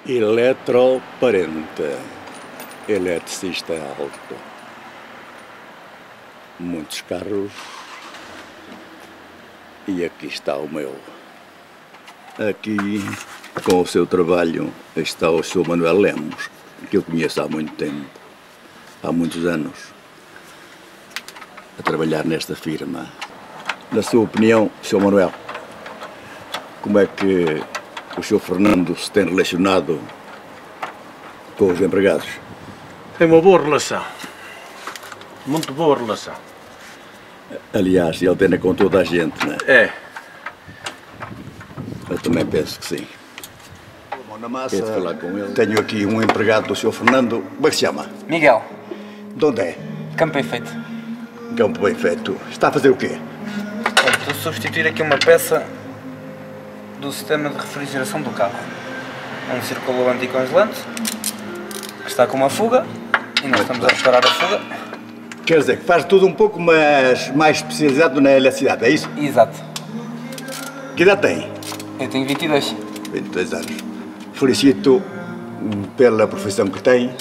Eletroparente, eletricista alto, muitos carros, e aqui está o meu. Aqui, com o seu trabalho, está o Sr. Manuel Lemos, que eu conheço há muito tempo, há muitos anos, a trabalhar nesta firma. Na sua opinião, Sr. Manuel, como é que o Sr. Fernando se tem relacionado com os empregados? Tem uma boa relação. Muito boa relação. Aliás, ele tem com toda a gente, não é? É. Eu também penso que sim. Na massa, falar com ele. Tenho aqui um empregado do Sr. Fernando. Como é que se chama? Miguel. De onde é? Campo bem feito. Campo bem feito. Está a fazer o quê? Estou a substituir aqui uma peça do sistema de refrigeração do carro. É um círculo anticongelante que está com uma fuga e nós estamos a reparar a fuga. Quer dizer, que faz tudo um pouco, mas mais especializado na eletricidade, é isso? Exato. Que idade tem? Eu tenho 22. 22 anos. Felicito pela profissão que tem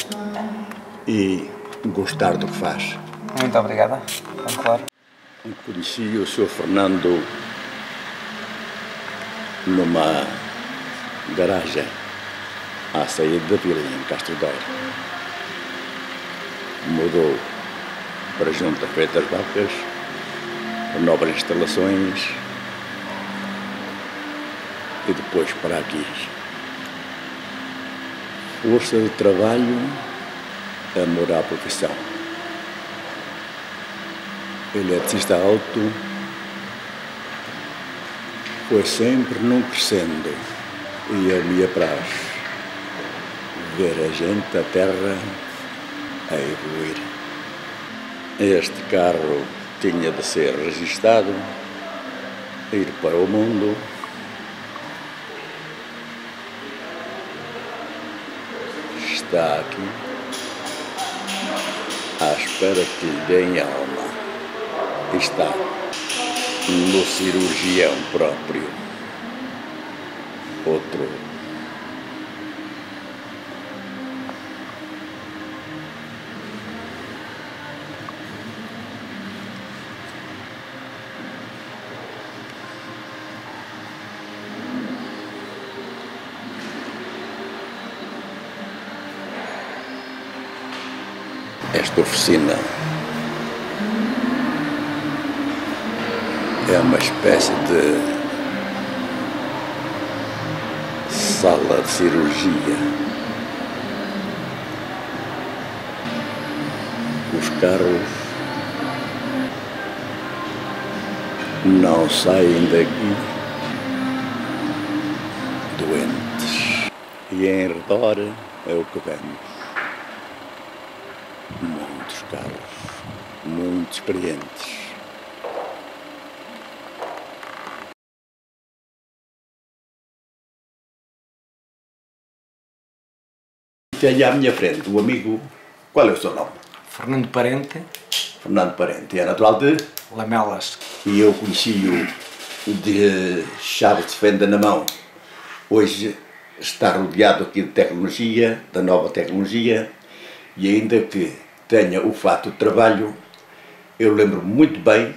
e gostar do que faz. Muito obrigada. Claro. Conheci o Sr. Fernando numa garagem à saída da vila, em Castro Daire. Mudou para junto a Feitas Vacas, novas instalações e depois para aqui. Força de trabalho, amor à profissão. Eletricista alto, foi sempre num crescendo e eu me apraz ver a gente, a terra, a evoluir. Este carro tinha de ser registado, ir para o mundo. Está aqui, à espera que lhe deem alma. Está no cirurgião próprio. Outro. Esta oficina é uma espécie de sala de cirurgia. Os carros não saem daqui doentes. E em redor é o que vemos. Muitos carros, muitos clientes. Tenho à minha frente o amigo. Qual é o seu nome? Fernando Parente. Fernando Parente. É natural de Lamelas. E eu conheci-o de chaves de fenda na mão. Hoje está rodeado aqui de tecnologia, da nova tecnologia, e ainda que tenha o fato de trabalho, eu lembro muito bem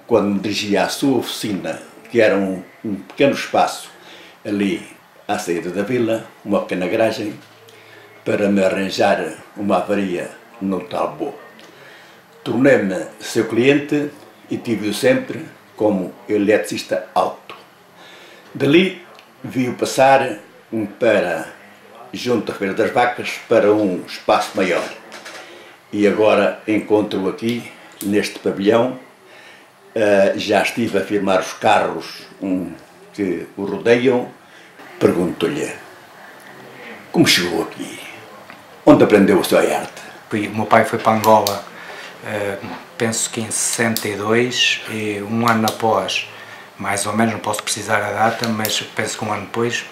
quando me dirigia à sua oficina, que era um pequeno espaço ali à saída da vila, uma pequena garagem, para me arranjar uma avaria no Talbot. Tornei-me seu cliente e tive-o sempre como eletricista auto. Dali vi-o passar junto à Feira das Vacas para um espaço maior. E agora encontro-o aqui, neste pavilhão. Já estive a filmar os carros que o rodeiam. Pergunto-lhe, como chegou aqui? Onde aprendeu a sua arte? O meu pai foi para Angola, penso que em 62, e um ano após, mais ou menos, não posso precisar a data, mas penso que um ano depois,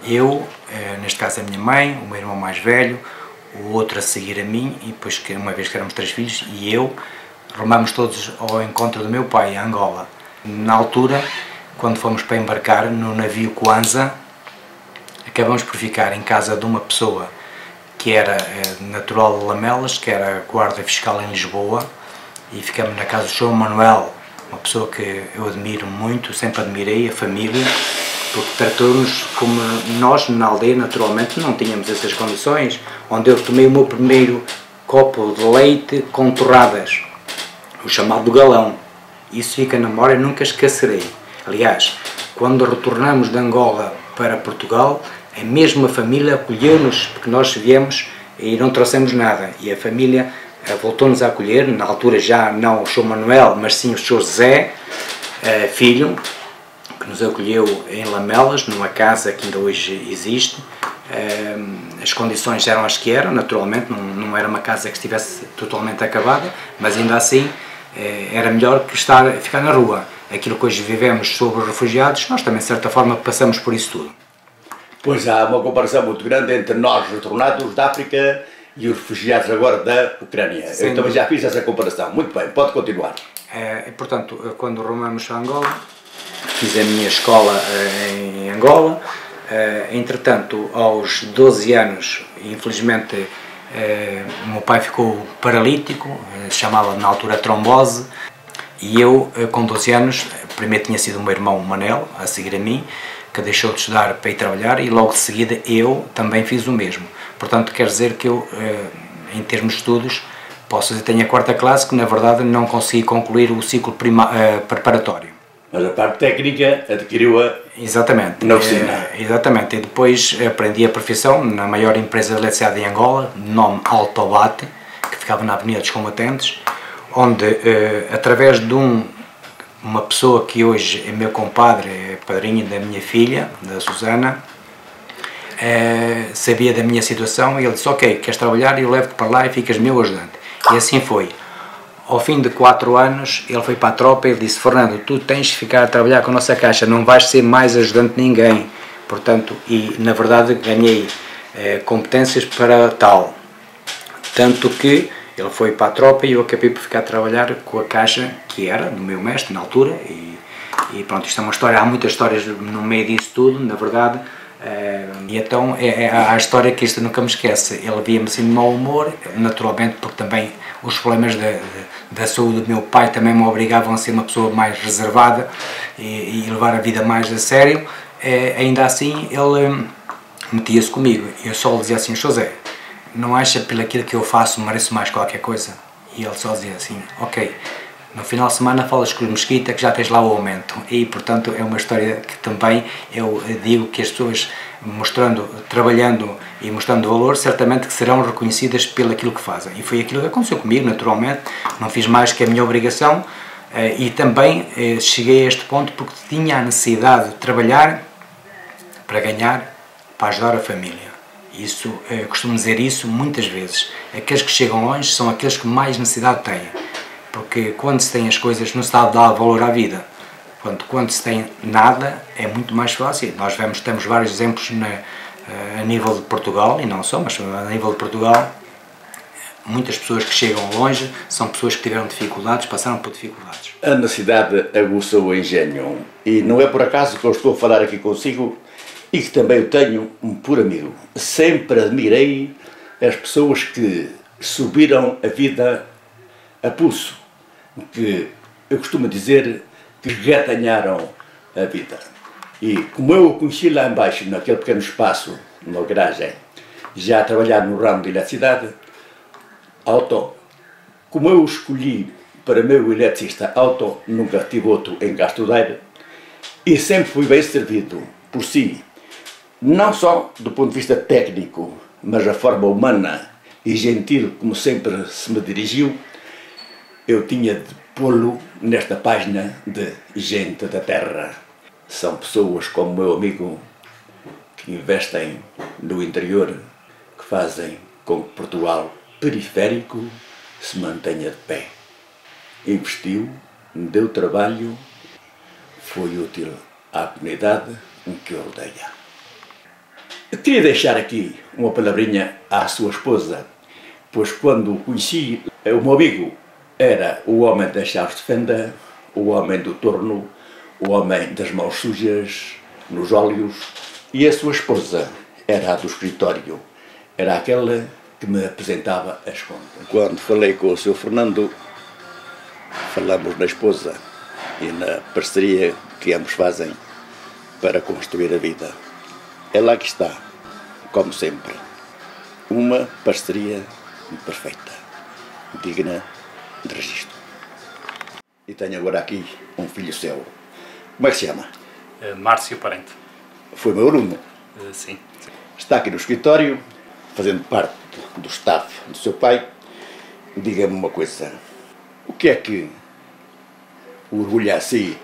eu, neste caso a minha mãe, o meu irmão mais velho, o outro a seguir a mim, e depois, uma vez que éramos 3 filhos, e eu, rumamos todos ao encontro do meu pai, em Angola. Na altura, quando fomos para embarcar no navio Kwanza, acabamos por ficar em casa de uma pessoa que era natural de Lamelas, que era guarda fiscal em Lisboa, e ficamos na casa do Sr. Manuel, uma pessoa que eu admiro muito, sempre admirei, a família, porque tratou-nos como nós, na aldeia, naturalmente, não tínhamos essas condições, onde eu tomei o meu primeiro copo de leite com torradas, o chamado galão. Isso fica na memória, nunca esquecerei. Aliás, quando retornamos de Angola para Portugal, a mesma família acolheu-nos, porque nós viemos e não trouxemos nada, e a família voltou-nos a acolher, na altura já não o Sr. Manuel, mas sim o Sr. José, filho, que nos acolheu em Lamelas, numa casa que ainda hoje existe. As condições eram as que eram, naturalmente, não era uma casa que estivesse totalmente acabada, mas ainda assim era melhor que ficar na rua. Aquilo que hoje vivemos sobre os refugiados, nós também de certa forma passamos por isso tudo. Pois há uma comparação muito grande entre nós retornados da África e os refugiados agora da Ucrânia. Sim. Eu também já fiz essa comparação. Muito bem, pode continuar. Portanto, quando rumamos para Angola, fiz a minha escola em Angola. Entretanto, aos 12 anos, infelizmente, o meu pai ficou paralítico, chamava na altura trombose, e eu, com 12 anos, primeiro tinha sido o meu irmão Manel, a seguir a mim, que deixou de estudar para ir trabalhar, e logo de seguida eu também fiz o mesmo. Portanto, quer dizer que eu, em termos de estudos, posso dizer que tenho a 4ª classe, que na verdade não consegui concluir o ciclo preparatório. Mas a parte técnica adquiriu-a na oficina. Exatamente, e depois aprendi a profissão na maior empresa de eletricidade em Angola, nome Altobate, que ficava na Avenida dos Combatentes, onde, através de uma pessoa que hoje é meu compadre, é padrinho da minha filha, da Susana, sabia da minha situação, e ele disse, ok, queres trabalhar, eu levo-te para lá e ficas meu ajudante. E assim foi. Ao fim de 4 anos, ele foi para a tropa e ele disse, Fernando, tu tens de ficar a trabalhar com a nossa caixa, não vais ser mais ajudante de ninguém. Portanto, e na verdade ganhei competências para tal. Tanto que ele foi para a tropa e eu acabei por ficar a trabalhar com a caixa, que era do meu mestre na altura, e pronto, isto é uma história, há muitas histórias no meio disso tudo, na verdade, e então há a história que isto nunca me esquece. Ele via-me assim de mau humor, naturalmente, porque também os problemas da saúde do meu pai também me obrigavam a ser uma pessoa mais reservada e levar a vida mais a sério. Ainda assim, ele metia-se comigo, e eu só lhe dizia assim, José, não acha pelo aquilo que eu faço mereço mais qualquer coisa? E ele só dizia assim, ok, no final de semana falas com o Mesquita que já tens lá o aumento. E portanto é uma história que também eu digo que as pessoas trabalhando e mostrando valor, certamente que serão reconhecidas pelo aquilo que fazem. E foi aquilo que aconteceu comigo, naturalmente, não fiz mais que a minha obrigação, e também cheguei a este ponto porque tinha a necessidade de trabalhar para ganhar, para ajudar a família. Isso, eu costumo dizer isso muitas vezes. Aqueles que chegam longe são aqueles que mais necessidade têm. Porque quando se tem as coisas não se dá a dar valor à vida. Quando se tem nada é muito mais fácil. Nós temos vários exemplos a nível de Portugal, e não só, mas a nível de Portugal, muitas pessoas que chegam longe são pessoas que tiveram dificuldades, passaram por dificuldades. A necessidade aguça o engenho, e não é por acaso que eu estou a falar aqui consigo, e que também eu tenho por amigo. Sempre admirei as pessoas que subiram a vida a pulso, que eu costumo dizer que reganharam a vida. E como eu o conheci lá embaixo, naquele pequeno espaço, na garagem, já a trabalhar no ramo de eletricidade, Auto. Como eu escolhi para meu eletricista auto, nunca tive outro em Castro Daire e sempre fui bem servido por si, não só do ponto de vista técnico, mas a forma humana e gentil como sempre se me dirigiu, eu tinha de pô-lo nesta página de Gente da Terra. São pessoas como meu amigo que investem no interior, que fazem com que Portugal periférico se mantenha de pé. Investiu, deu trabalho, foi útil à comunidade que o rodeia. Eu queria deixar aqui uma palavrinha à sua esposa, pois quando o conheci, o meu amigo era o homem das chaves de fenda, o homem do torno, o homem das mãos sujas, nos óleos, e a sua esposa era a do escritório, era aquela que me apresentava as contas. Quando falei com o Sr. Fernando, falamos na esposa e na parceria que ambos fazem para construir a vida. É lá que está, como sempre, uma parceria perfeita, digna de registro. E tenho agora aqui um filho seu. Como é que se chama? Márcio Parente. Foi meu aluno. Sim. Está aqui no escritório, fazendo parte do staff do seu pai. Diga-me uma coisa, o que é que o orgulha a si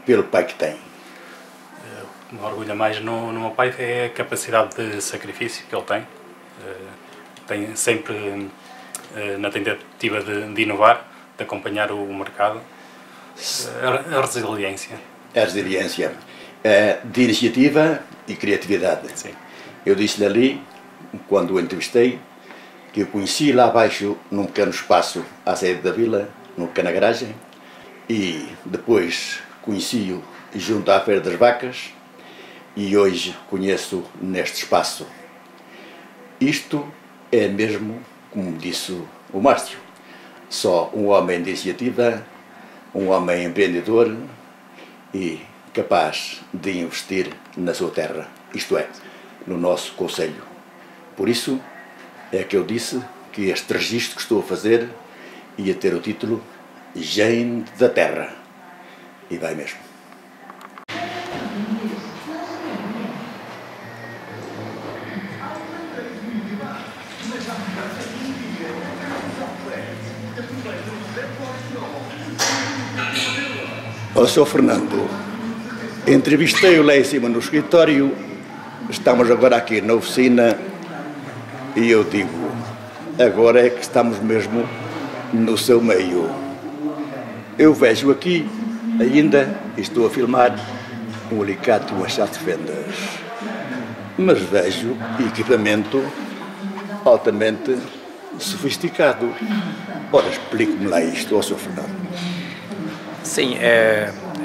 pelo pai que tem? O que me orgulha mais no meu pai é a capacidade de sacrifício que ele tem. Tem sempre na tentativa de inovar, de acompanhar o mercado. A resiliência. A resiliência de iniciativa e criatividade. Sim. Eu disse-lhe ali, quando o entrevistei, que eu conheci lá abaixo, num pequeno espaço à saída da vila, numa pequena garagem, e depois conheci-o junto à Feira das Vacas, e hoje conheço neste espaço. Isto é mesmo, como disse o Márcio, só um homem de iniciativa, um homem empreendedor e capaz de investir na sua terra, isto é, no nosso concelho. Por isso é que eu disse que este registro que estou a fazer ia ter o título Gente da Terra. E vai mesmo. Ó Sr. Fernando, entrevistei-o lá em cima no escritório, estamos agora aqui na oficina e eu digo, agora é que estamos mesmo no seu meio. Eu vejo aqui, ainda estou a filmar um alicate e uma chave de fendas, mas vejo equipamento altamente sofisticado. Ora, explique-me lá isto, ó Sr. Fernando. Sim,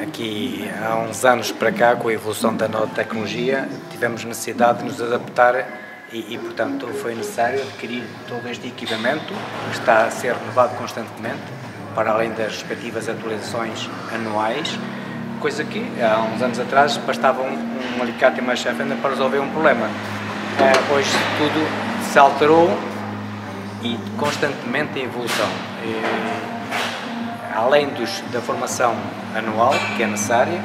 aqui há uns anos para cá, com a evolução da nova tecnologia, tivemos necessidade de nos adaptar e, portanto, foi necessário adquirir todo este equipamento, que está a ser renovado constantemente, para além das respectivas atualizações anuais, coisa que há uns anos atrás bastava um alicate e uma chafenda para resolver um problema. Hoje tudo se alterou e constantemente em evolução. Além da formação anual, que é necessária,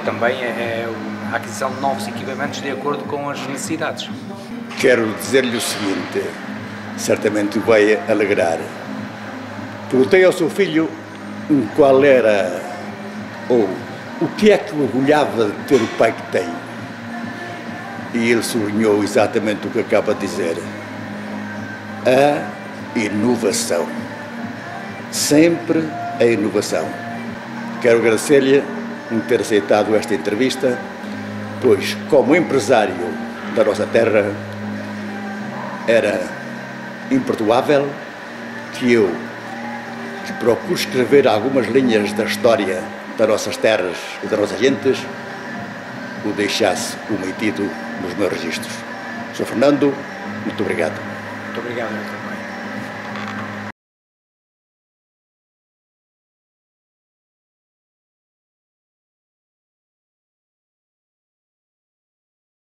também a aquisição de novos equipamentos de acordo com as necessidades. Quero dizer-lhe o seguinte, certamente vai alegrar. Perguntei ao seu filho qual era, ou o que é que o orgulhava de ter o pai que tem. E ele sublinhou exatamente o que acaba de dizer. A inovação. Sempre a inovação. Quero agradecer-lhe por ter aceitado esta entrevista, pois, como empresário da nossa terra, era imperdoável que eu, que procuro escrever algumas linhas da história das nossas terras e das nossas gentes, o deixasse omitido nos meus registros. Sr. Fernando, muito obrigado. Muito obrigado.